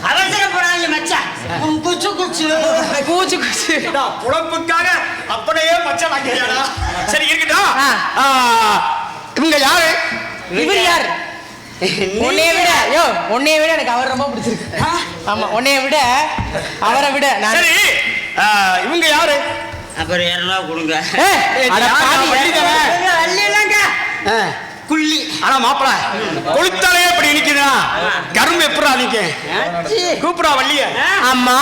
அவசரப்படாதீங்க மச்சான். குச்சு குச்சு கூச்சு குச்சு புலப்புக்காக அப்படியே மச்சான் வாங்கியாடா. சரி இருக்கட்டும். இவங்க யாரு? இவர் யார்? உன்னைய விட எனக்கு அவர் ரொம்ப பிடிச்சிருக்கு. ஆமா, உன்னைய விட அவரை விட. சரி இவங்க யாரு? அப்புறம் 200 கொடுங்க. குள்ளி. ஆனா மாப்பிள கொளுத்தாலே இப்படி நிக்குதா? கரும்பு எப்படா நிக்க? கூப்பிடா வள்ளிய. அம்மா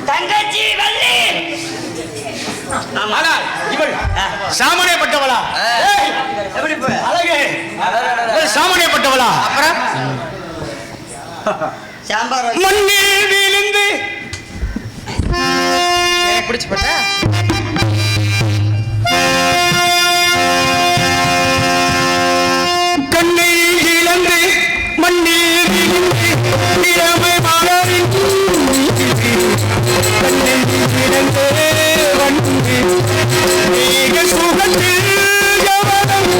தங்கச்சி வள்ளி. ஆனா இவள் சாமானியப்பட்டவளா? எப்படி போய் அழகே சாமானியப்பட்டவளா? அப்புறம் சாம்பார் மண்ணில் விழுந்து எனக்கு பிடிச்சு போட்டா கண்ணில் இழந்து மண்ணில் விழுந்து இளமை மலரின் கண்ணில் விழுந்து வந்து நீக சுகத்தில் கவனம்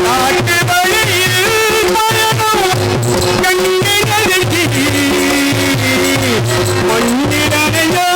நாட்டு வழியில் மரணம் கண்ணில் அழகி மண்ணிலனையோ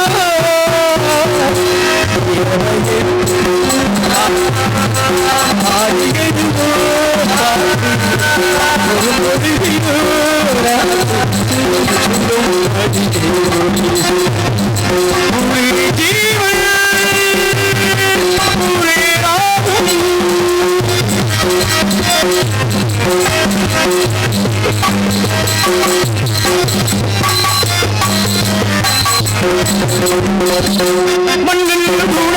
மண்ணில் கூட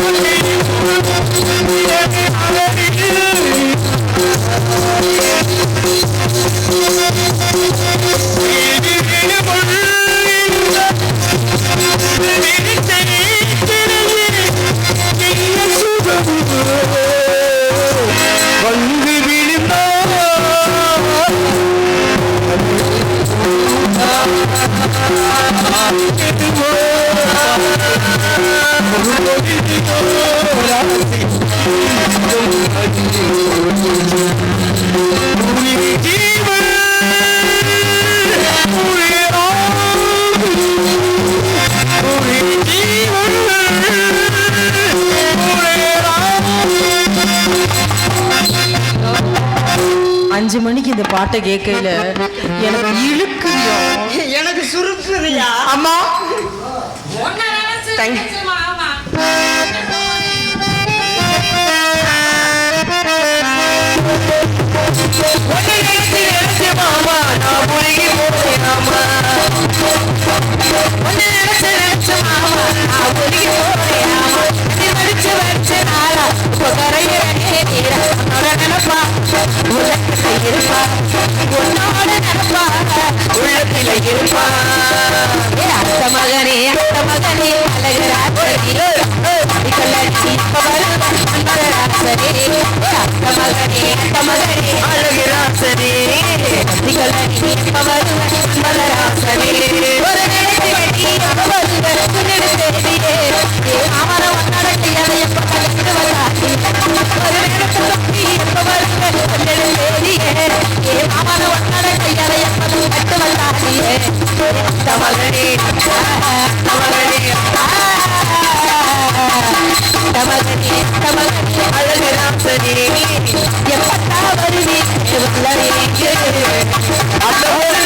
வந்து விழுந்தோ அஞ்சு மணிக்கு இந்த பாட்டை கேட்கையில எனக்கு இழுக்குறியோ, எனக்கு சுருக்குறியா? அம்மா மகனே அழகராசனே எப்பட்டா வருவே அந்த ஒரு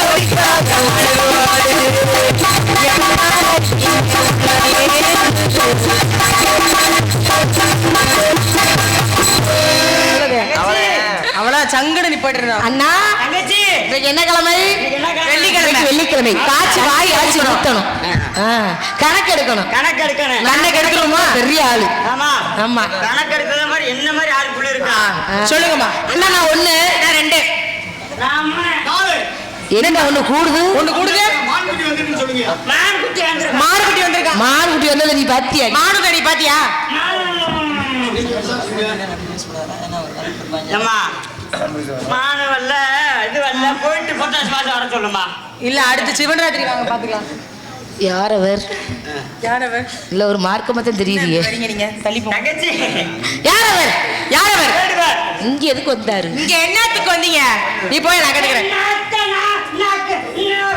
அவளா சங்கட நிப்பாட்டு. அண்ணா என்ன கிழமை? வெள்ளிக்கிழமை. காய்ச்சி வாய் காய்ச்சி ஊத்தணும். கணக்கு எடுக்கணும். கணக்கு எடுக்கணுமா? பெரிய ஆளு. ஆமா கணக்கு எடுக்கிற மாதிரி என்ன மாதிரி ஆளுக்குள்ள இருக்கா? சொல்லுங்கம்மா. அண்ணா நான் 1 நான் 2 என்னடா ஒண்ணு கூடுது? மான்குட்டி வந்திருக்குன்னு சொல்லுங்க. மான்குட்டி வந்திருக்கா? மான்குட்டி வந்தது நீ பாத்தியா? மானுடா நீ பாத்தியா? அம்மா மானவல்ல இது வல்ல போயிட்டு பொட்டாஸ் மாசம் வர சொல்லுமா. இல்ல அடுத்து சிவராத்திரி வாங்க பாத்துக்கலாம். யாரவர் இல்ல ஒரு மார்க்க மட்டும் தெரியுது. யாரவர் இங்க எதுக்கு வந்தாரு? இங்க என்னத்துக்கு வந்தீங்க? நீ போய் நான் கேட்கிறேன்.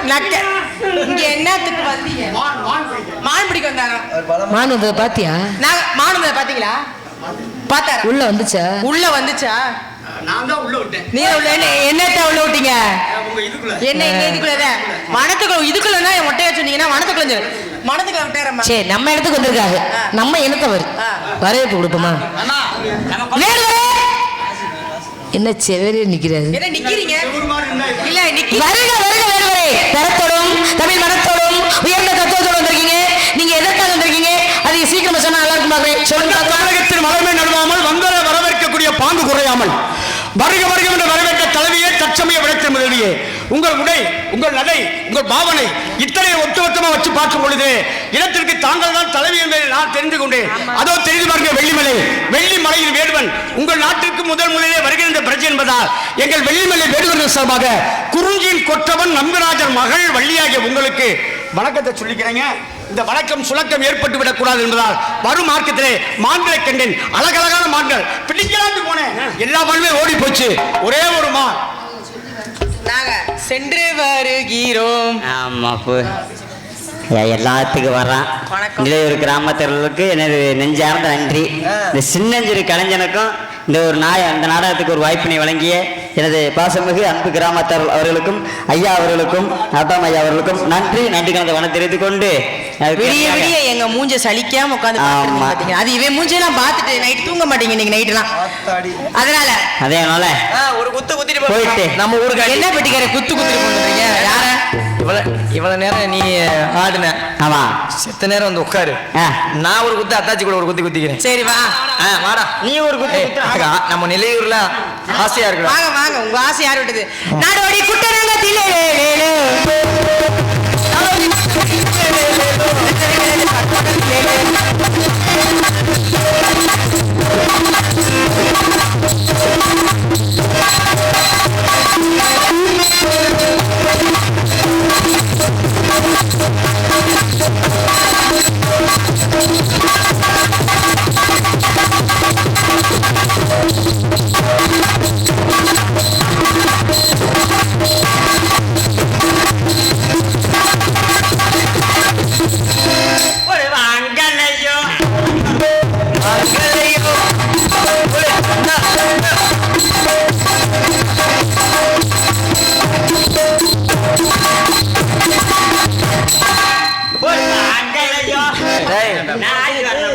இங்க என்னத்துக்கு வந்தீங்க? மான் பிடிக்க வந்தாங்க. மான் வந்ததை பாத்தியா? மான் வந்ததை பாத்தீங்களா? பாத்தாரா? உள்ள வந்துச்சா? உள்ள வந்துச்சா? நான் தான் உள்ள விட்டேன். நீ உள்ள என்னத்த உள்ள விட்டீங்க? என்ன இதுக்குள்ள மனத்துக்குள்ள இதுக்குள்ளனா ஒட்டைய சொன்னீங்கன்னா மனத்துக்குள்ள மனத்துக்குள்ள விட்டேறமா. சரி நம்ம இடத்துக்கு வந்திருக்காங்க. நம்ம இனத்தவர் வரவேற்பு கொடுப்போமா? என்ன செவரே நிக்கிறாரு? என்ன நிக்கிறீங்க? இல்ல நிக்கி வருக வருக வருவரே. தரத்தோடும் தமிழ் மனத்தோடும் உயர்ந்த தத்துவத்தோடு வந்திருக்கீங்க. நீங்க எதற்காக வந்திருக்கீங்க? அது சீக்கிரமா சொன்னா நல்லா இருக்கும் பாக்குறேன். சொல்லுங்க. தமிழகத்தில் மலர்மை நடுவாமல் வந்தரை வரவேற்கக்கூடிய பாங்கு குறையாமல் வருக வருக என்ற வரவேற்ற தலைவியே தற்சமய விளைச்சல் முதலியே உங்கள் உடை, உங்கள் நடை, உங்கள் பாவனை இத்தனை ஒட்டுமொத்தமா வச்சு பார்க்கும் பொழுது இடத்திற்கு தாங்கள் தான் தலைவி என்பதை நான் தெரிந்து கொண்டேன். அதோ தெரிந்து பாருங்க, வெள்ளிமலை. வெள்ளிமலையில் வேடுவன் உங்கள் நாட்டிற்கு முதல் முதலே வருகின்ற பிரஜை என்பதால் எங்கள் வெள்ளிமலை வேடுவர்கள் சார்பாக குறிஞ்சியின் கொற்றவன் நம்பிராஜர் மகள் வள்ளியாகிய உங்களுக்கு வணக்கத்தை சொல்லிக்கிறேங்க. இந்த வணக்கம் சுலக்கம் ஏற்பட்டு விடக்கூடாது என்பதால் வரும் மார்க்கத்திலே மான்களை கண்டேன். அழகழகான மான்கள் பிடிக்கலான்னு போனேன். எல்லா மானுமே ஓடி போச்சு. ஒரே ஒரு மான். நாங்க சென்று வருகிறோம். ஆமா எல்லாத்துக்கும் வர்றான். நிலையூர் கிராமத்தவர்களுக்கு எனது நெஞ்சார்ந்த நன்றி. இந்த சின்னஞ்சிறு கலைஞனுக்கும் இந்த ஒரு இந்த நாடகத்துக்கு ஒரு வாய்ப்பினை வழங்கிய எனது பாசமிகு அன்பு கிராமத்தார் அவர்களுக்கும் ஐயா அவர்களுக்கும் ஆட்டாம் ஐயா அவர்களுக்கும் நன்றி கலந்த வன தெரிவித்துக் கொண்டு விடிய விடிய எங்க மூஞ்ச சலிக்காம உட்காந்து அது இவன் மூஞ்செல்லாம் பார்த்துட்டு நைட் தூங்க மாட்டீங்க நீங்க நைட்லாம். அதனால ஒரு குத்து குத்திட்டு போயிட்டு நம்ம ஊருக்கு என்ன பெட்டிக்கார குத்து குத்திட்டு போறீங்க? யார இவ்வளவு நேரம் நீ ஆடுன? ஆமா. செத்த நேரம் வந்து உட்காரு. நான் ஒரு குத்து அத்தாச்சி கூட ஒரு குத்திக்கிறேன். சரி வா. வாடா நீ ஒரு குத்து. நம்ம நிலையூர்ல ஆசையா இருக்கு. வாங்க வாங்க, உங்க ஆசை யார் விட்டது? நாடோடி குட்டரங்க திலே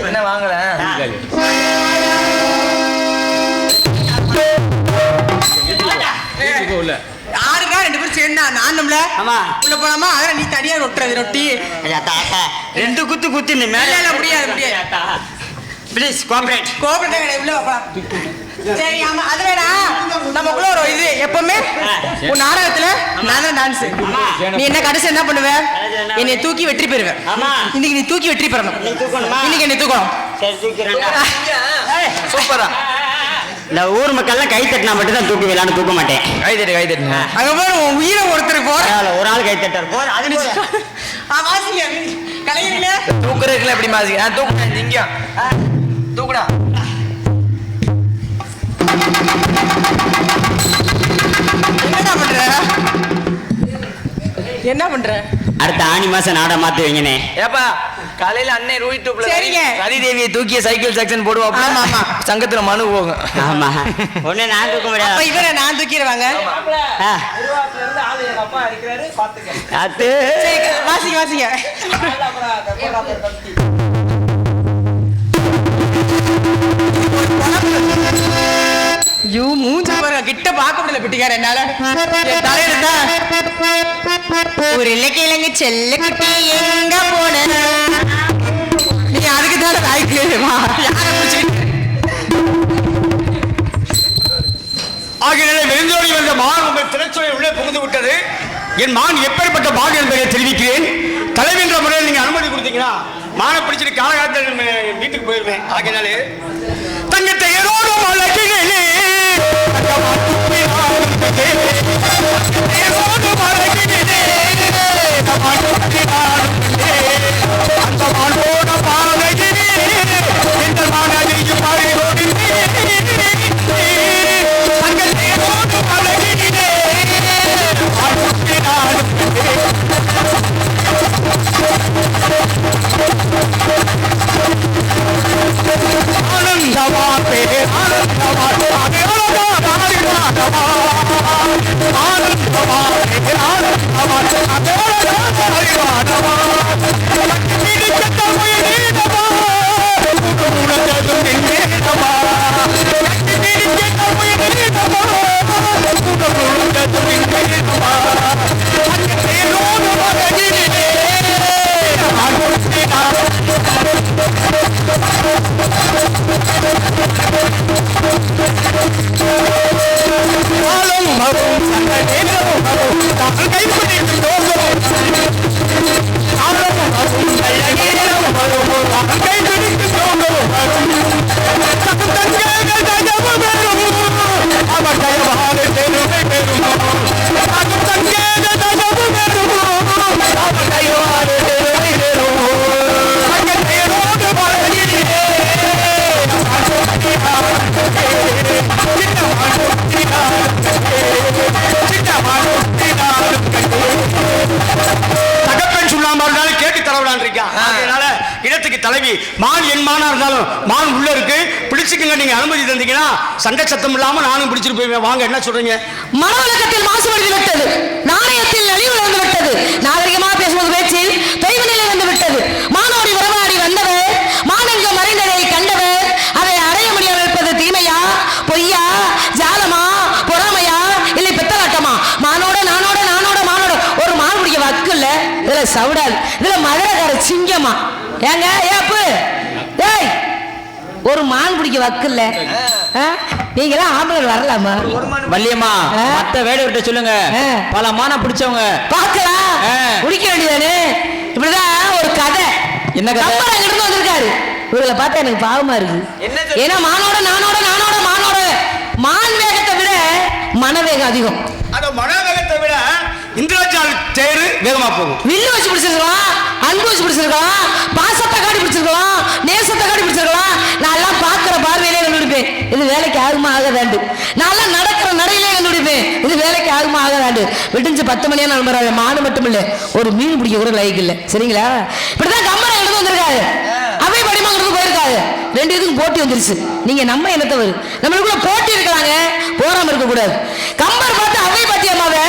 என்ன வாங்கல ஆறுக்கா ரெண்டு பேரும் சேர்ந்தா நான் நம்மள உள்ள போலாமா? அதெல்லாம் நீ தனியா ரொட்டுறது ரொட்டி ரெண்டு குத்து குத்தி மேல முடியாது முடியாது. ப்ளீஸ் கோஆபரேட் உள்ள வைக்கலாம். சரி ஆமா அது வேணா நமக்குள்ள ஒரு இது எப்பவுமே உன் நாடகத்துல நான் தான் டான்ஸ். நீ என்ன கடைசி என்ன பண்ணுவ? என்னை தூக்கி வெற்றி பெறுவேன். இன்னைக்கு நீ தூக்கி வெற்றி பெறணும். இன்னைக்கு என்னை தூக்கணும். சூப்பரா. இந்த ஊர் மக்கள்லாம் கை தட்டினா மட்டும் தான் தூக்கி விளையாண்டு தூக்க மாட்டேன். கை தட்டு அங்க போய் உன் உயிரை ஒருத்தர் போற ஒரு ஆள் கை தட்டார் போற அது வாசிங்க கலைஞர்களே தூக்குறதுக்குள்ள எப்படி மாசிங்க? தூக்குறேன் இங்க தூக்குடா. என்ன பண்ற? அடுத்த ஆனி மாசம் நாடா மாத்தி வைங்கனே. ஏப்பா காலையில அண்ணே யூடியூப்ல சரிங்க கலிதேவியை தூக்கிய சைக்கிள் செக்ஷன் போடுவோம். ஆமா ஆமா சங்கத்துல மனு போகும். ஆமா ஒண்ணே நான் தூக்க முடியாது. அப்ப இவரை நான் தூக்கிடுவாங்க. வாசிங்க வாசிங்க. யூ மூஞ்சி பாருங்க, கிட்ட பார்க்க முடியல பிட்டிக்கார என்னால. தலையெடுத்தா ஒரு இலக்கிழங்கு செல்ல குட்டி எங்க போன நீ அதுக்கு தானே தாய்க்கு ஆகியனாலே வெறிந்தோடி வந்த மான் உங்கள் திரைச்சுவை உள்ளே புகுந்து விட்டது. என் மான் எப்பேற்பட்ட மான் என்பதை தெரிவிக்கிறேன். தலைவென்ற முறையில் நீங்க அனுமதி கொடுத்தீங்கன்னா மானை பிடிச்சிட்டு காலகாலத்தில் வீட்டுக்கு போயிருவேன். ஆகியனாலே தங்கத்தை ஏதோடும் அழகிலே அந்த மானோட பாலகிலே இந்த மானதியும் மாறியோடு தங்கத்தை ஏதோடும் அழகிலே இடத்துக்கு தலைவி மான் என் மானா இருந்தாலும் மான் உள்ள இருக்கு, பிடிச்சுக்கங்க. நீங்க அனுமதி தந்தீங்கன்னா சண்டை சத்தம் இல்லாம நானும் பிடிச்சிட்டு போய்வேன். வாங்க, என்ன சொல்றீங்க? மனவழக்கத்தில் மாசுபடுத்தி விட்டது, நாணயத்தில் நலிவு இழந்து விட்டது, நாகரிகமாக பேசுவது பேச்சில் தெய்வ நிலை வந்து விட்டது. மானோடி உறவாடி வந்தவர் மானங்க மறைந்ததை கண்டவர் அதை அடைய முடியாமல் இருப்பது தீமையா, பொய்யா, ஜாலமா, பொறாமையா, இல்லை பித்தலாட்டமா? மானோட நானோட நானோட மானோட ஒரு மான் பிடிக்க வக்கு இல்ல, இதுல சவுடாது, இதுல மதுரக்கார சிங்கமா? ஏங்க ஏப்பு ஏய், ஒரு மான் பிடிக்க வக்கு இல்ல. நீங்களாம் ஆம்பளை வரலாமா? வள்ளியம்மா மத்த வேலை விட்ட சொல்லுங்க. பல மானம் பிடிச்சவங்க பார்க்கலாம், குடிக்க வேண்டியதானே. இப்படிதான் ஒரு கதை. என்ன கதை? அங்கிருந்து வந்திருக்காரு. இவங்களை பார்த்தா எனக்கு பாவமா இருக்கு. ஏன்னா மானோட நானோட நானோட மானோட மான் வேகத்தை விட மனவேகம் அதிகம். அந்த மனவேகத்தை விட இந்திரஜால் தேரு வேகமா போகும். வில்லு வச்சு பிடிச்சிருக்கலாம், அன்பு வச்சு பிடிச்சிருக்கலாம், பாசத்தை காட்டி பிடிச்சிருக்கலாம், நேசத்தை காட்டி பிடிச்சிருக்கலாம். நான் எல்லாம் பார்க்கிற பார்வையிலே கண்டுபிடிப்பேன், இது வேலைக்கு ஆகுமா ஆக வேண்டும். நான் எல்லாம் நடக்கிற நடையிலே கண்டுபிடிப்பேன், இது வேலைக்கு ஆகுமா ஆக வேண்டும். விடிஞ்சு 10 மணியா நம்புறாங்க. மானு மட்டும் இல்ல, ஒரு மீன் பிடிக்க கூட லைக் இல்ல. சரிங்களா? இப்படிதான் கம்பரை எடுத்து வந்திருக்காரு, அவை படிமாங்கிறது போயிருக்காரு. ரெண்டு இதுக்கும் போட்டி வந்துருச்சு. நீங்க நம்ம என்னத்தவர், நம்மளுக்குள்ள போட்டி இருக்கலாங்க, போராம இருக்க கூடாது. கம்பர் பார்த்து அவை பாத்தியம்மாவை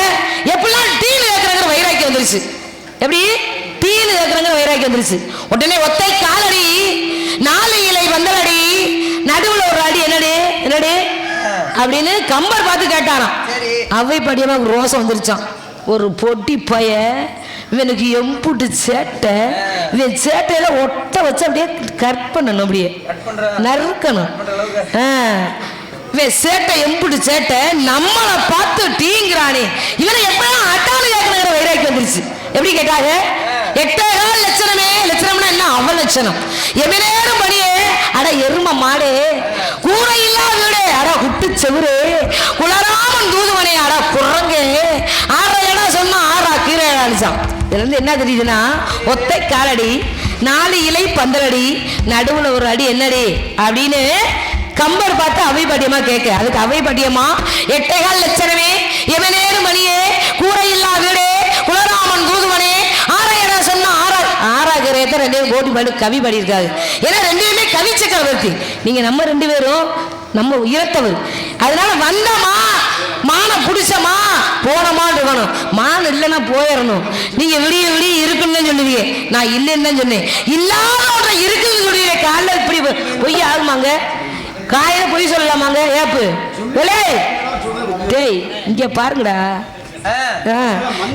எப்படிலாம் டீல் கேட்கறாங்க வைராக்கி வந்துருச்சு. எப்படி டீல் கேட்கறாங்க வைராக்கி வந்துருச்சு. உடனே ஒத்தை காலடி, 4 இலை வந்தலடி, நடுவுல ஒரு அடி என்னடி என்னடி அப்படின்னு கம்பர் பார்த்து கேட்டாராம். அவை பாட்டியம்மா ரோசம் வந்துருச்சான். ஒரு பொட்டி பைய, இவனுக்கு எம்புட்டு சேட்டை, இவன் சேட்டையில ஒட்ட வச்சு அப்படியே கட் பண்ணணும், அப்படியே நறுக்கணும். இவன் சேட்டை எம்புட்டு சேட்டை, நம்மளை பார்த்து டீங்கிறானே, இவனை எப்படியும் அட்டானு கேட்கணுங்கிற வைராக்கி வந்துருச்சு. எப்படி கேட்டாங்க? 8 லட்சணமே. லட்சணம்னா என்ன? அவ லட்சணம். எமினேரும் பணியே, அட எரும மாடே, கூரை இல்லா வீடே, அட குட்டு செவுரே, குளராமன் தூதுவனே, அட குரங்கே, 6 இடம் சொன்னா 6 கீரை அடிச்சான். இதுல இருந்து என்ன தெரியுதுன்னா, ஒத்தை காலடி, 4 இலை பந்தலடி, நடுவுல ஒரு அடி என்னடி அப்படின்னு கம்பர் பார்த்து அவை பாட்டியமா கேட்க. அதுக்கு அவை பாட்டியமா 8 லட்சணமே, எவனேரும் மணியே, கூரை இல்லா வீடே, குலராமன் தூதுவனே, 6 இடம் சொன்னா 6 கீரையத்தை 2 கோட்டி பாடு கவி பாடியிருக்காரு. ஏன்னா 2 கவி சக்கரவர்த்தி. நீங்க நம்ம 2 பேரும் நம்ம உயர்த்தவர். அதனால வந்தமா மான புடிச்சமா போனமான்னு இருக்கணும். மான் இல்லைன்னா போயிடணும். நீங்க விடிய விடிய இருக்குன்னு சொல்லுவீங்க, நான் இல்லைன்னு தான் சொன்னேன். இல்லாத ஒன்றை இருக்குன்னு சொல்லுவீங்க. காலைல இப்படி பொய் ஆகுமாங்க? காயில பொய் சொல்லலாமாங்க? ஏப்பு டேய் இங்க பாருங்கடா,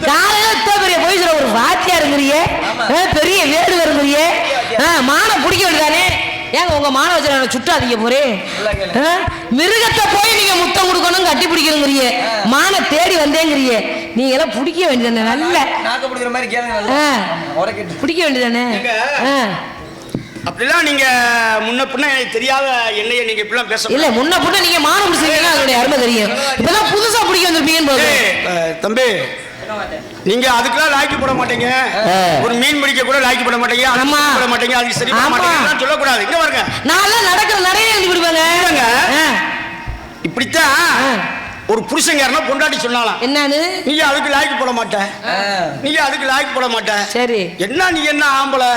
காலையில பெரிய பொய் சொல்ல ஒரு வாத்தியா இருக்கிறீங்க, பெரிய வேடு வருங்கிறிய, மான பிடிக்க வேண்டியதானே. ஏங்க உங்க மான வச்சு சுட்டாதீங்க போறே. மிருகத்தை போய் நீங்க முத்தம் கொடுக்கணும், கட்டி பிடிக்கணுங்கிறிய, மான தேடி வந்தேங்கிறிய, நீங்க எல்லாம் பிடிக்க வேண்டியதானே. நல்ல பிடிக்க வேண்டியதானே. அப்படிலாம் நீங்க முன்ன பின்ன தெரியாத என்னைய நீங்க இப்படிலாம் பேச இல்ல. முன்ன பின்ன நீங்க மான பிடிச்சிருக்கீங்கன்னா அதோட அருமை தெரியும். இப்பதான் புதுசா பிடிக்க வந்திருப்பீங்கன்னு தம்பி. நீங்க அதுக்கெல்லாம் லாய்க்கு போட மாட்டீங்க, ஒரு மீன் பிடிக்க கூட லாய்க்கு போட மாட்டீங்க, போட மாட்டீங்க, அது சரி மாட்டீங்க சொல்லக்கூடாது. இங்க பாருங்க, நான் நடக்கிற நடையை எழுதி விடுவாங்க. இப்படித்தான் ஒரு புருஷன் யாருன்னா பொண்டாட்டி சொன்னாலாம், என்னன்னு நீங்க அதுக்கு லாய்க்கு போட மாட்டேன், நீங்க அதுக்கு லாய்க்கு போட மாட்டேன். சரி என்ன நீ என்ன ஆம்பளை,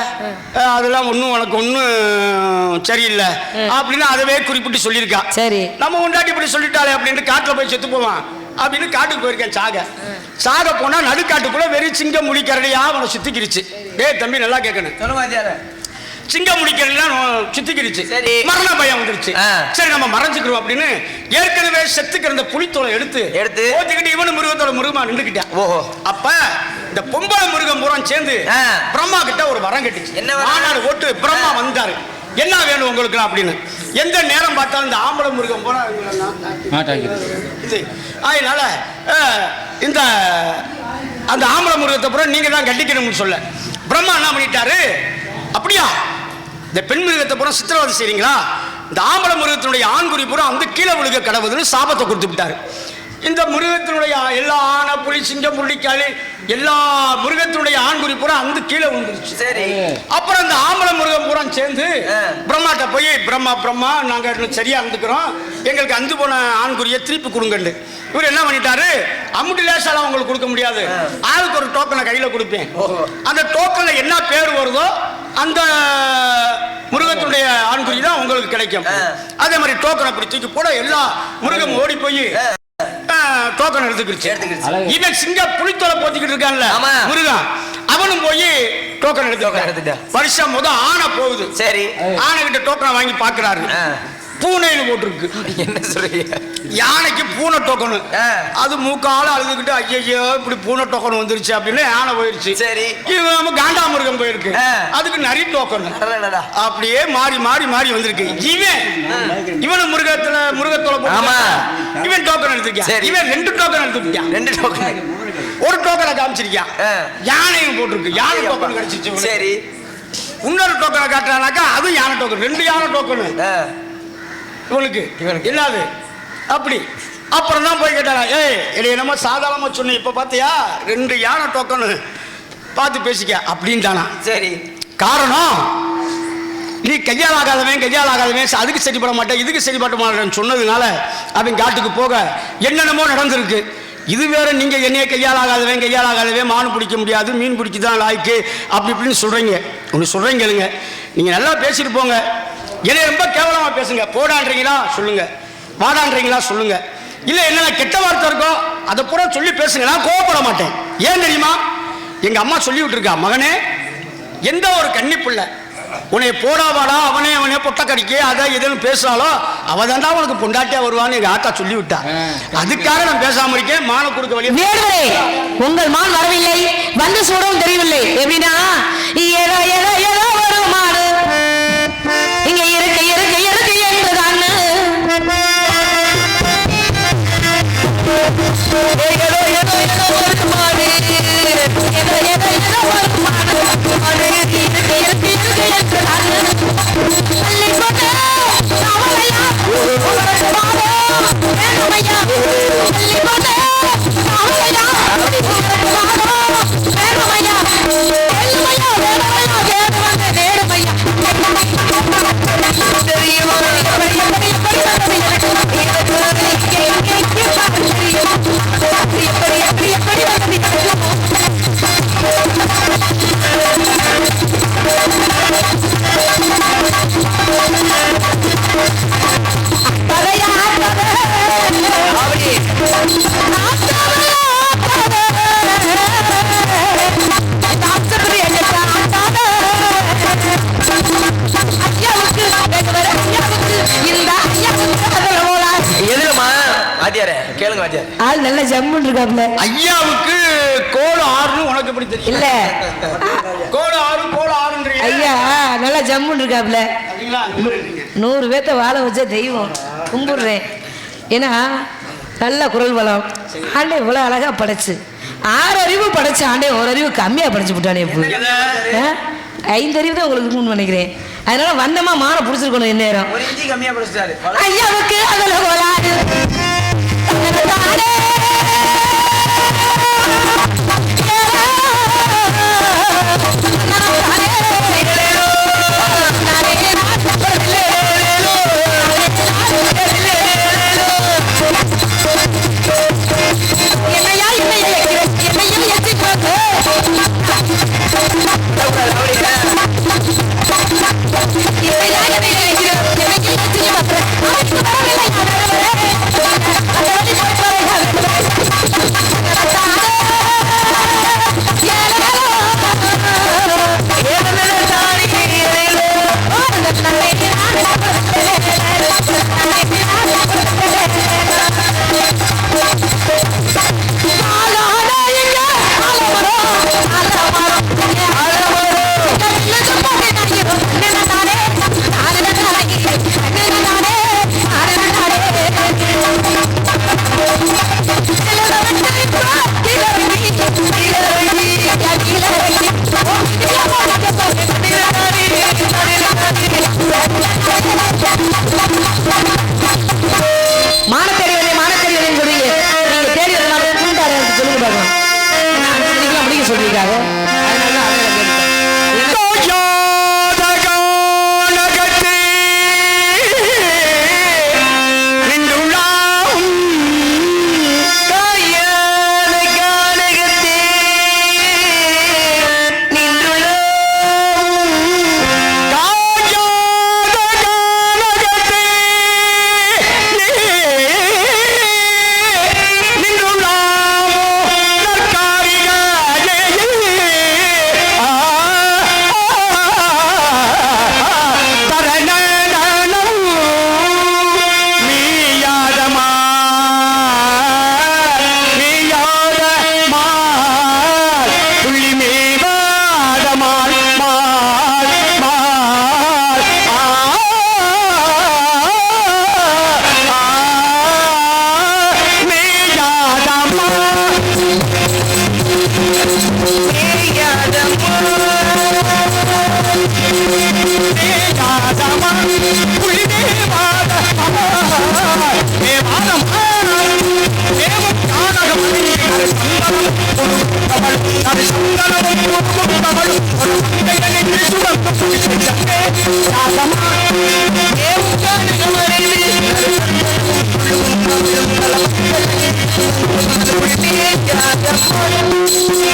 அதெல்லாம் ஒன்றும் உனக்கு ஒன்றும் சரியில்லை அப்படின்னு அதவே குறிப்பிட்டு சொல்லியிருக்கா. சரி நம்ம பொண்டாட்டி இப்படி சொல்லிட்டாலே அப்படின்ட்டு காட்டில் போய் செத்து போவான். அப்படின்னு காட்டுக்கு போயிருக்கேன் சாக போனா நடுக்காட்டுக்குள்ள வெறும் சிங்கம் முடிக்கரடியா அவனை சுத்திக்கிருச்சு. டேய் தம்பி நல்லா கேட்கணும், சிங்கம் முடிக்கிறதுலாம் சுத்திக்கிருச்சு. மரண பயம் வந்துருச்சு. சரி நம்ம மறைஞ்சுக்கிறோம் அப்படின்னு ஏற்கனவே செத்துக்கிற அந்த புலித்தோலை எடுத்து ஓத்திக்கிட்டு இவனு மிருகத்தோட மிருகமா நின்றுக்கிட்டான். அப்ப இந்த பொம்பளை மிருகம் பூரா சேர்ந்து பிரம்மா கிட்ட ஒரு வரம் கட்டுச்சு. மாநாடு ஓட்டு பிரம்மா வந்தாரு, என்ன வேணும் உங்களுக்கு அப்படின்னு. எந்த நேரம் பார்த்தாலும் இந்த ஆம்பளை மிருகம் போனா அதனால இந்த அந்த ஆம்பளை மிருகத்தை பூரா நீங்க தான் கட்டிக்கணும்னு சொல்ல பிரம்மா என்ன பண்ணிட்டாரு, அப்படியா இந்த பெண் மிருகத்தை பூரா சித்திரவதை செய்றீங்களா, இந்த ஆம்பளை மிருகத்தினுடைய ஆண்குறி பூரா வந்து கீழே விழுக கடவுதுன்னு சாபத்தை கொடுத்து விட்டாரு. இந்த மிருகத்தினுடைய எல்லா ஆன புலி சிங்கம் புள்ளிக்காளி எல்லா மிருகத்தினுடைய ஆண்குறி பூரா வந்து கீழே விழுந்துருச்சு. சரி, அப்புறம் இந்த ஆம்பளை மிருகம் பூரா சேர்ந்து பிரம்மாட்ட போய் பிரம்மா நாங்க சரியா இருந்துக்கிறோம், எங்களுக்கு அந்து போன ஆண்குறியை திருப்பி கொடுங்கண்டு. இவர் என்ன பண்ணிட்டாரு, அம்முட்டு லேசாலாம் உங்களுக்கு கொடுக்க முடியாது, ஆளுக்கு ஒரு டோக்கனை கையில கொடுப்பேன், அந்த டோக்கன்ல என்ன பேர் வருதோ அந்த மிருகத்தினுடைய ஆண்குறி தான் உங்களுக்கு கிடைக்கும். அதே மாதிரி டோக்கனை அப்படி தூக்கி போட எல்லா மிருகம் ஓடி போய் டோக்கன் எடுத்துக்கிடுச்சு. இவன் சிங்க புலித்தோலை போத்திக்கிட்டு இருக்கான்ல மிருகம், அவனும் போய் டோக்கன் எடுத்துக்கிட்டான். வருஷம் ஆனை போகுது. சரி, ஆனை கிட்ட டோக்கனை வாங்கி பாக்குறாரு, பூனைன்னு போட்டிருக்கு. என்ன சொல்றீங்க, யானைக்கு பூனை டோக்கனு. அது மூக்கால அழுதுகிட்டு ஐயோ இப்படி பூனை டோக்கன் வந்துருச்சு அப்படின்னு யானை போயிருச்சு. சரி, இவன் காண்டாமிருகம் போயிருக்கு, அதுக்கு நிறைய டோக்கன் அப்படியே மாறி மாறி மாறி வந்திருக்கு. இவனு மிருகத்தோட இவன் டோக்கன் எடுத்திருக்கான். இவன் 2 டோக்கன் எடுத்துருக்கான். 2 டோக்கன், ஒரு டோக்கனை காமிச்சிருக்கான், யானையும் போட்டிருக்கு, யானை டோக்கன் கிடைச்சிச்சு. சரி, இன்னொரு டோக்கனை காட்டுறானாக்கா அது யானை டோக்கன், 2 யானை டோக்கனு இவனுக்கு என்னது அப்படி. அப்புறம் தான் போய் கேட்டாங்க, ஏய் என்னமோ சாதாரணமா சொன்ன, இப்ப பாத்தியா 2 யானை டோக்கனு பார்த்து பேசிக்க அப்படின்ட்டானா. சரி, காரணம் நீ கையால் ஆகாதவன் அதுக்கு சரிப்பட மாட்டேன் இதுக்கு சரிப்பட மாட்டேன்னு சொன்னதுனால அவன் காட்டுக்கு போக என்னென்னமோ நடந்திருக்கு. இது வேற, நீங்க என்னைய கையால் ஆகாதவன் மான் பிடிக்க முடியாது, மீன் பிடிக்குதான் லாய்க்கு அப்படி இப்படின்னு சொல்றீங்க. ஒன்று சொல்றீங்க கேளுங்க, நீங்க நல்லா பேசிட்டு போங்க, என்னை ரொம்ப கேவலமா பேசுங்க, போடான்றீங்களா சொல்லுங்க, வாடான்றீங்களா சொல்லுங்க, இல்ல என்ன கெட்ட வார்த்தை இருக்கோ அதை பூரா சொல்லி பேசுங்க, நான் கோவப்பட மாட்டேன். ஏன் தெரியுமா, எங்க அம்மா சொல்லி விட்டுருக்கா, மகனே எந்த ஒரு கன்னி பிள்ளை உன்னை போடாவாடா அவனே பொட்ட கடிக்க அதை எதுன்னு பேசுறாளோ அவ தாண்டா உனக்கு பொண்டாட்டியா வருவான்னு எங்க ஆத்தா சொல்லி விட்டா. அதுக்காக நான் பேசாம இருக்கேன். மான கொடுக்க வழி உங்கள் மான் வரவில்லை, வந்து சூடவும் தெரியவில்லை. எப்படின்னா ஏதோ ஒரு மாடு இங்க இருக்கு என்றுதான் ஒரு மாடு ஆள் நல்ல ஜம்முன்னு இருக்காப்ல. ஐயாவுக்கு கோடு 6 உனக்கு எப்படி தெரியும்? இல்ல கோடு 6 ஐயா நல்லா ஜம்முன்னு இருக்காப்ல. 100 பேத்த வாழ வச்ச தெய்வம் கும்பிடுறேன். ஏன்னா நல்ல குரல் வளம், ஆண்டே இவ்வளவு அழகா படைச்சு 6 அறிவு படைச்சு ஆண்டே 1 அறிவு கம்மியா படைச்சு விட்டானே. 5 அறிவு தான் உங்களுக்கு இருக்குன்னு நினைக்கிறேன். அதனால வந்தமா மான புடிச்சிருக்கணும். இந்நேரம் ஐயாவுக்கு அதுல கோளாறு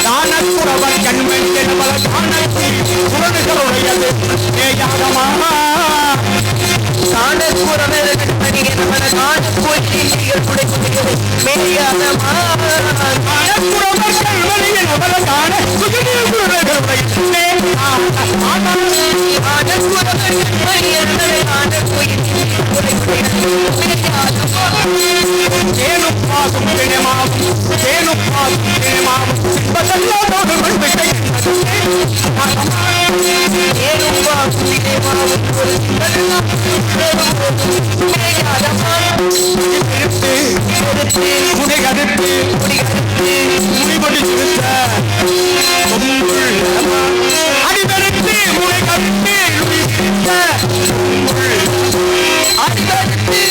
தானக்குறவர் கண்மணி என்பல தானக்குறவையது ஏயாகமா தானக்குறவர் கண்மணி என்பல தானக்குறவையது மேயாகமா தானக்குறவர் கண்மணி என்பல தானக்குறவையது தேனுப்பாகும் தினமாகும் தேனுப்பாகும் தினமாகும் சிம்பதல்லோடு மண்பிட்டை முனைகடுத்து முடிபடி சிறுத்த அடிபெடுத்து முனைகடுத்து அடிபெடுத்து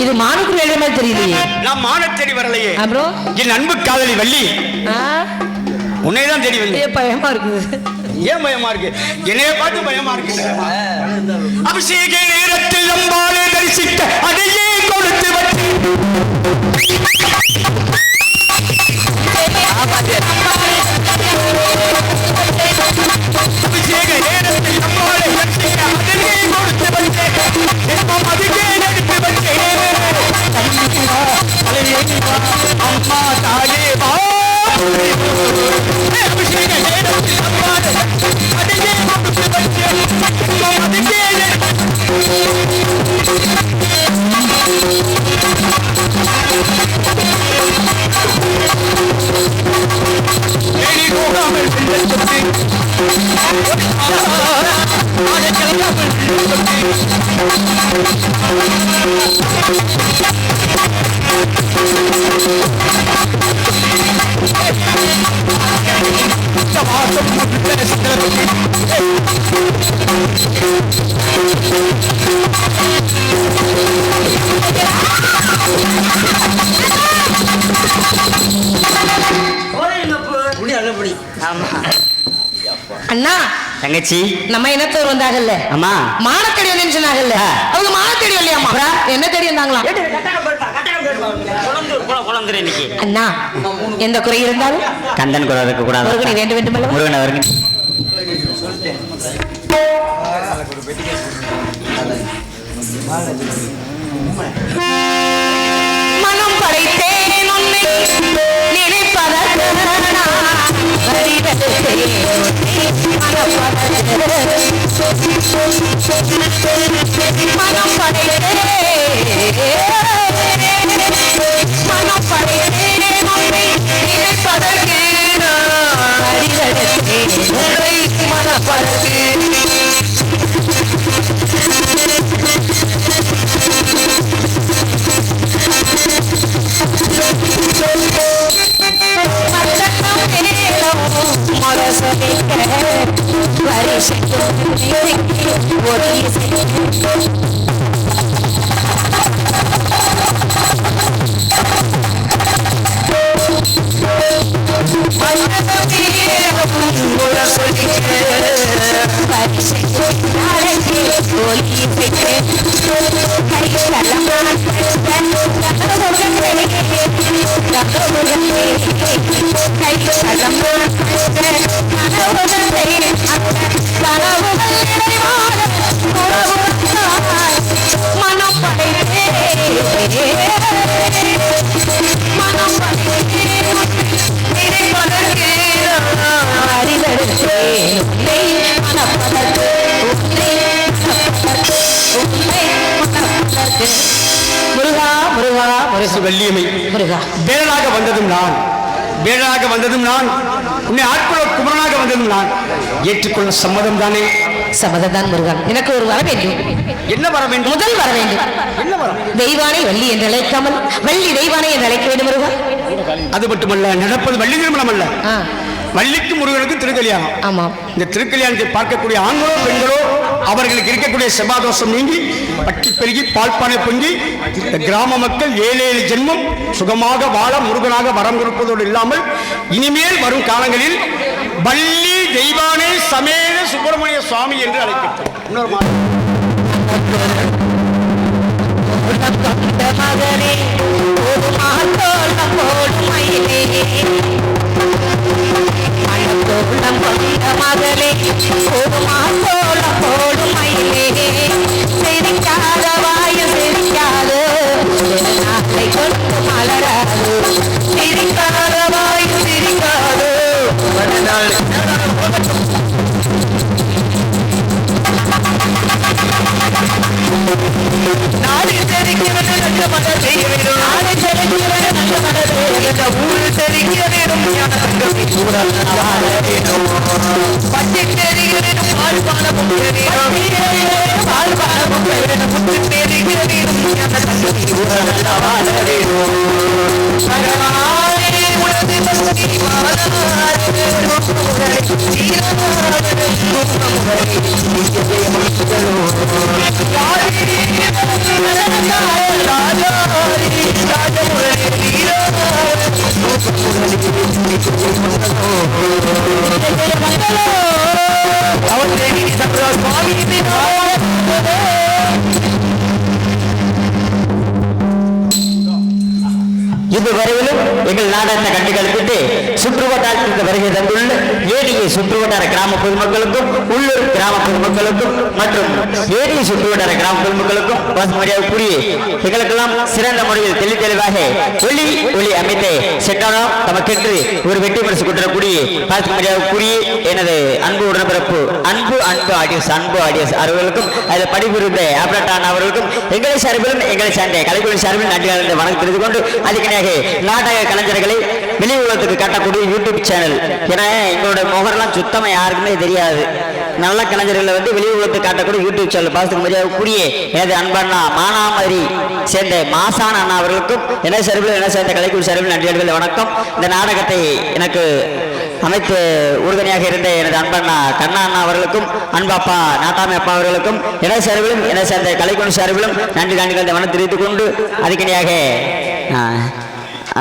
இது மானுக்கு வேலைமா தெரியலையே. நான் மான தேடி வரலையே. அப்புறம் என் அன்பு காதலி வள்ளி உன்னைதான் தேடி வந்து. பயமா இருக்குது. ஏன் பயமா இருக்கு? என்னைய பார்த்து பயமா இருக்கு. அபிஷேக நேரத்தில் அம்பாளை தரிசிக்க அதையே கொடுத்து வச்சு அபிஷேக நேரத்தில் அம்பாளை தரிசிக்க அதையே கொடுத்து வச்சு அதுக்கே எடுத்து வச்சு அம்மா தாயே வா அபிஷேக நேரத்தில் அம்பாளை அதையே கொடுத்து வச்சு அதுக்கே ஏனி போகாமல் செல்வத்தை அண்ணா தங்கச்சி நம்ம இனத்தவர் வந்தாங்கல்ல. அம்மா மானத்தடி வந்து சொன்னாங்கல்ல. அவங்க மானத்தடி இல்லையாமா? என்ன தேடி வந்தாங்களாம்? அண்ணா எந்த குறை இருந்தாலும் கந்தன் குறை இருக்க கூடாது. முருகனை வேண்டும் வேண்டும் முருகன் அவர்கள் மனம் படைத்தேன் உன்னை நினைப்பதற்கு மனம் படைத்தேன் உன்னை நினைப்பதற்கு மனப்பதற்கு கை மனம் படைத்தே மனம் முருகா முருகா அரசு வெள்ளியமை முருகா வேளாக வந்ததும் நான் வேளாக வந்ததும் நான் உன்னை ஆட்கொள்ள குமரனாக வந்ததும் நான் ஏற்றுக்கொள்ள சம்மதம் தானே சம்மதம் முருகன் எனக்கு ஒரு வர வேண்டும் என்ன வர வேண்டும் முதல் வர வேண்டும் என்ன வர தெய்வானை வள்ளி என்று அழைக்காமல் வள்ளி தெய்வானை என்று அழைக்க வேண்டும் முருகா அது மட்டுமல்ல நடப்பது வள்ளி திருமணம் அல்ல வள்ளிக்கு முருகனுக்கு திருக்கல்யாணம் ஆமாம் இந்த திருக்கல்யாணத்தை பார்க்கக்கூடிய ஆண்களோ பெண்களோ அவர்களுக்கு இருக்கக்கூடிய செபாதோஷம் நீங்கி பட்டி பெருகி பால்பானை பொங்கி இந்த கிராம மக்கள் 7 ஜென்மம் சுகமாக வாழ முருகனாக வரம் கொடுப்பதோடு இல்லாமல் இனிமேல் வரும் காலங்களில் வள்ளி தெய்வானை சமேத சுப்பிரமணிய சுவாமி என்று அழைக்கப்படும் இன்னொரு மகனே ஒரு மாத்தோளம் போடும் மயிலே மணத்தோளம் கொண்ட மகளே ஒரு மாத்தோளம் போடும் மயிலே சிரிக்காத வாயும் சிரிக்காது நாளை கொண்டு மலராது சிரிக்காத வாயும் சிரிக்காது நாடு செழிக்கிறது நல்ல மதம் செய்ய வேண்டும் நாடு செழிக்கிறது நல்ல மதம் செய்ய வேண்டும் ஊரு செழிக்க வேண்டும் பச்சை தெரிகிறது பால் பாலமும் பால் பாலமும் முத்து தெரிகிறது வாழ வேண்டும் உனது பக்தி இதுவரையிலும் எங்கள் நாடகத்தை கண்டு கழிப்பிட்டு சுற்றுவட்டாரத்திற்கு வருகை தந்துள்ள ஏடியை சுற்றுவட்டார கிராம பொதுமக்களுக்கும் உள்ளூர் கிராம பொதுமக்களுக்கும் மற்றும் ஏடியை சுற்றுவட்டார கிராம பொதுமக்களுக்கும் பசுமரியாதைக்குரிய எங்களுக்கெல்லாம் சிறந்த முறையில் தெளிவாக ஒளி அமைத்து செட்டானோ தமக்கென்று ஒரு வெற்றி பரிசு கொண்டிருக்கூடிய பசுமரியாதைக்குரிய எனது அன்பு உடன்பிறப்பு அன்பு ஆடியோஸ் அவர்களுக்கும் அதில் பணிபுரிந்த ஆப்ரேட்டான் அவர்களுக்கும் எங்களை சார்பிலும் எங்களை சார்ந்த கலைக்குழு சார்பில் நன்றி வணக்கம் தெரிந்து கொண்டு அதுக்கு நாடக கலைஞர்களை வெளி உலகத்துக்கு காட்டக்கூடிய யூடியூப் சேனல் ஏன்னா எங்களுடைய முகரெல்லாம் சுத்தமா யாருக்குமே தெரியாது நல்ல கலைஞர்களை வந்து வெளி உலகத்துக்கு காட்டக்கூடிய யூடியூப் சேனல் பார்த்துக்க முடியாதக்கூடிய எனது அன்பண்ணா மானாமரி சேர்ந்த மாசான அண்ணா அவர்களுக்கும் என்ன சார்பில் என்ன சேர்ந்த கலைக்குழு சார்பில் நன்றிகள் வணக்கம். இந்த நாடகத்தை எனக்கு அமைத்து உறுதுணையாக இருந்த எனது அன்பண்ணா கண்ணா அண்ணா அவர்களுக்கும் அன்பாப்பா நாட்டாமை அப்பா அவர்களுக்கும் என்ன சார்பிலும் என்ன சேர்ந்த கலைக்குழு சார்பிலும் நன்றிகள் வணக்கம் தெரிவித்துக் கொண்டு அதுக்கிணையாக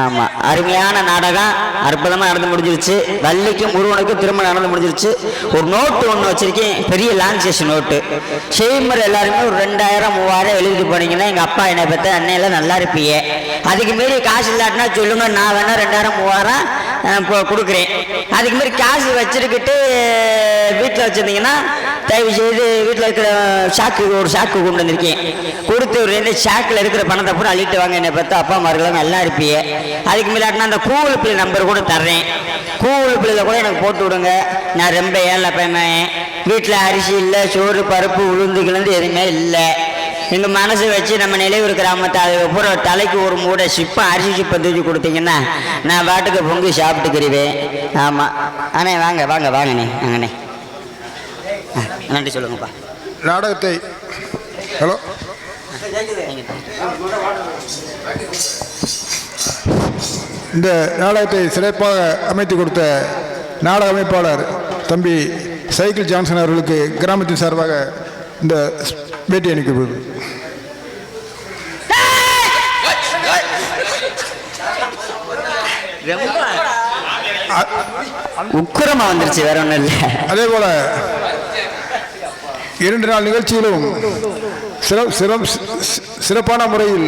ஆமா அருமையான நாடகம் அற்புதமா நடந்து முடிஞ்சிருச்சு. வள்ளிக்கும் முருகனுக்கும் திரும்ப நடந்து முடிஞ்சிருச்சு. ஒரு நோட்டு ஒன்று வச்சிருக்கேன், பெரிய லான்சேஷன் நோட்டு. செய்முறை எல்லாருமே ஒரு 2000-3000 எழுதிட்டு போனீங்கன்னா எங்க அப்பா என்னை பத்தி அன்னையில நல்லா இருப்பீங்க. அதுக்கு மீறி காசு இல்லாட்டினா சொல்லுங்க, நான் வேணா 2000-3000 கொடுக்குறேன். அதுக்கு மீறி காசு வச்சிருக்கிட்டு வீட்டில் வச்சிருந்தீங்கன்னா தயவு செய்து வீட்டில் இருக்கிற ஒரு சாக்கு கொண்டு வந்திருக்கேன், கொடுத்து ஒரு 2 சாக்கில் இருக்கிற பணத்தை பூரா அள்ளிட்டு வாங்க. என்னை பார்த்தா அப்பா அம்மார்களும் நல்லா இருப்பீங்க. அதுக்கு மேலாட்டினா அந்த கூகுள் பிள்ளை நம்பர் கூட தர்றேன், கூகுள் பிள்ளைல கூட எனக்கு போட்டு விடுங்க. நான் ரொம்ப ஏழை பையன், வீட்டில் அரிசி இல்லை, சோறு பருப்பு உளுந்து கிழந்து எதுவுமே இல்லை. எங்கள் மனசு வச்சு நம்ம நிலையூர் கிராமத்தை பூரா தலைக்கு ஒரு மூடை சிப்பம் அரிசி சிப்பம் தூக்கி கொடுத்தீங்கன்னா நான் பாட்டுக்கு பொங்கி சாப்பிட்டுக்கிறேன். ஆமாம் அண்ணே, வாங்க வாங்க வாங்கண்ணே, வாங்கண்ணே, நன்றி சொல்லுங்கப்பா. நாடகத்தை ஹலோ இந்த நாடகத்தை சிறப்பாக அமைத்து கொடுத்த நாடக அமைப்பாளர் தம்பி சைக்கிள் ஜான்சன் அவர்களுக்கு கிராமத்தின் சார்பாக இந்த பேட்டி அளிக்கப்படுது. உக்குரமா வந்துருச்சு, வேற ஒன்றும் இல்லை. அதே போல 2 நாள் நிகழ்ச்சியிலும் சிறப்பான முறையில்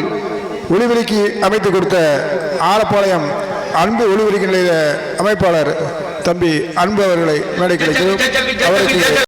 ஒளிபெருக்கி அமைத்து கொடுத்த ஆலப்பாளையம் அன்பு ஒளிபெருக்கி நிலைய அமைப்பாளர் தம்பி அன்பு அவர்களை மேடை கிடைக்கிறோம். அவருக்கு